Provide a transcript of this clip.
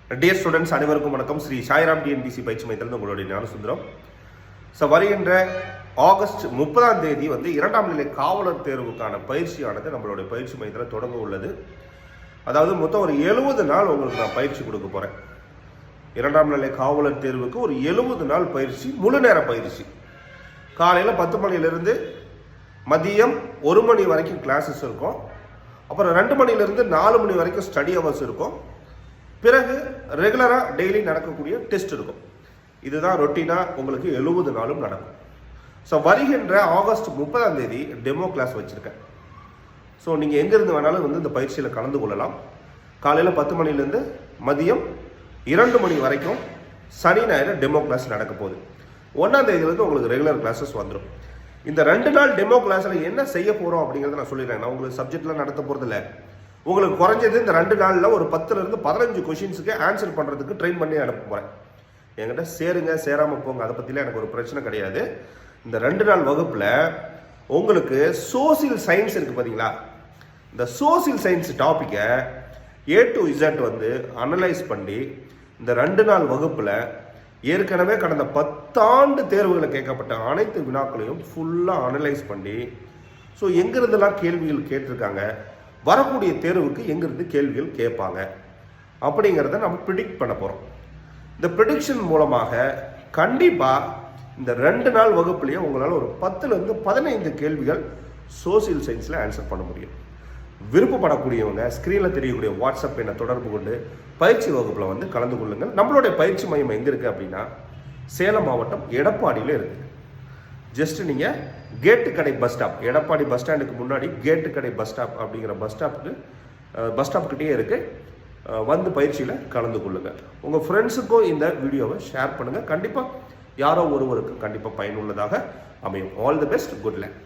Dear students அனைவருக்கும் வணக்கம். Sri Sairam TNPSC பயிற்சி மையத்திலிருந்து உங்களுடைய ஞானசுந்தரம். வருகின்ற ஆகஸ்ட் 30 வந்து 2ஆம் நிலை காவலர் தேர்வுக்கான பயிற்சியானது நம்மளுடைய பயிற்சி மையத்தில் தொடங்க உள்ளது. அதாவது மொத்தம் ஒரு 70 நாள் உங்களுக்கு நான் பயிற்சி கொடுக்க போகிறேன். 2ஆம் நிலை காவலர் தேர்வுக்கு ஒரு 70 நாள் பயிற்சி, முழு நேர பயிற்சி. காலையில் 10 மணிலிருந்து மதியம் 1 மணி வரைக்கும் கிளாஸஸ் இருக்கும். அப்புறம் 2 மணிலிருந்து 4 மணி வரைக்கும் ஸ்டடி ஹவர்ஸ் இருக்கும். பிறகு ரெகுலராக டெய்லி நடக்கக்கூடிய டெஸ்ட் இருக்கும். இதுதான் ரொட்டீனாக உங்களுக்கு 70 நாளும் நடக்கும். ஸோ வருகின்ற ஆகஸ்ட் 30 டெமோ கிளாஸ் வச்சுருக்கேன். ஸோ நீங்கள் எங்கேருந்து வேணாலும் வந்து இந்த பயிற்சியில் கலந்து கொள்ளலாம். காலையில் 10 மணிலேருந்து மதியம் 2 மணி வரைக்கும் சனி ஞாயிறு டெமோ கிளாஸ் நடக்க போகுது. 1ஆம் தேதியிலேருந்து உங்களுக்கு ரெகுலர் கிளாஸஸ் வந்துடும். இந்த 2 நாள் டெமோ கிளாஸில் என்ன செய்ய போகிறோம் அப்படிங்கிறத நான் சொல்லிடுறேன். நான் உங்களுக்கு சப்ஜெக்ட்லாம் நடத்த போகிறதில்ல. உங்களுக்கு குறைஞ்சது இந்த 2 நாளில் ஒரு 10லேருந்து 15 கொஷின்ஸுக்கு ஆன்சர் பண்ணுறதுக்கு ட்ரெயின் பண்ணி அனுப்ப போகிறேன். என்கிட்ட சேருங்க, சேராமல் போங்க, அதை பற்றிலாம் எனக்கு ஒரு பிரச்சனை கிடையாது. இந்த 2 நாள் வகுப்பில் உங்களுக்கு சோசியல் சயின்ஸ் இருக்குது பார்த்தீங்களா, இந்த சோசியல் சயின்ஸ் டாப்பிக்கை A to Z வந்து அனலைஸ் பண்ணி இந்த 2 நாள் வகுப்பில் ஏற்கனவே கடந்த 10 ஆண்டு தேர்வுகளை கேட்கப்பட்ட அனைத்து வினாக்களையும் ஃபுல்லாக அனலைஸ் பண்ணி, ஸோ எங்கிருந்தெல்லாம் கேள்விகள் கேட்டிருக்காங்க, வரக்கூடிய தேர்வுக்கு எங்கிருந்து கேள்விகள் கேட்பாங்க அப்படிங்கிறத நம்ம ப்ரிடிக்ட் பண்ண போகிறோம். இந்த ப்ரிடிக்ஷன் மூலமாக கண்டிப்பாக இந்த 2 நாள் வகுப்புலேயே உங்களால் ஒரு 10லேருந்து 15 கேள்விகள் சோசியல் சயின்ஸில் ஆன்சர் பண்ண முடியும். விருப்பப்படக்கூடியவங்க ஸ்க்ரீனில் தெரியக்கூடிய வாட்ஸ்அப் எண்ணை தொடர்பு கொண்டு பயிற்சி வகுப்பில் வந்து கலந்து கொள்ளுங்கள். நம்மளுடைய பயிற்சி மையம் எங்கே இருக்குது அப்படின்னா சேலம் மாவட்டம் எடப்பாடியில் இருக்குது. ஜஸ்ட் நீங்கள் கேட்டுக்கடை பஸ் ஸ்டாப், எடப்பாடி பஸ் ஸ்டாண்டுக்கு முன்னாடி கேட்டுக்கடை பஸ் ஸ்டாப் அப்படிங்கிற பஸ் ஸ்டாப்கிட்டே இருக்குது. வந்து பயிற்சியில் கலந்து கொள்ளுங்கள். உங்கள் ஃப்ரெண்ட்ஸுக்கும் இந்த வீடியோவை ஷேர் பண்ணுங்கள். கண்டிப்பாக யாரோ ஒருவருக்கு கண்டிப்பாக பயனுள்ளதாக அமையும். All the best, good luck.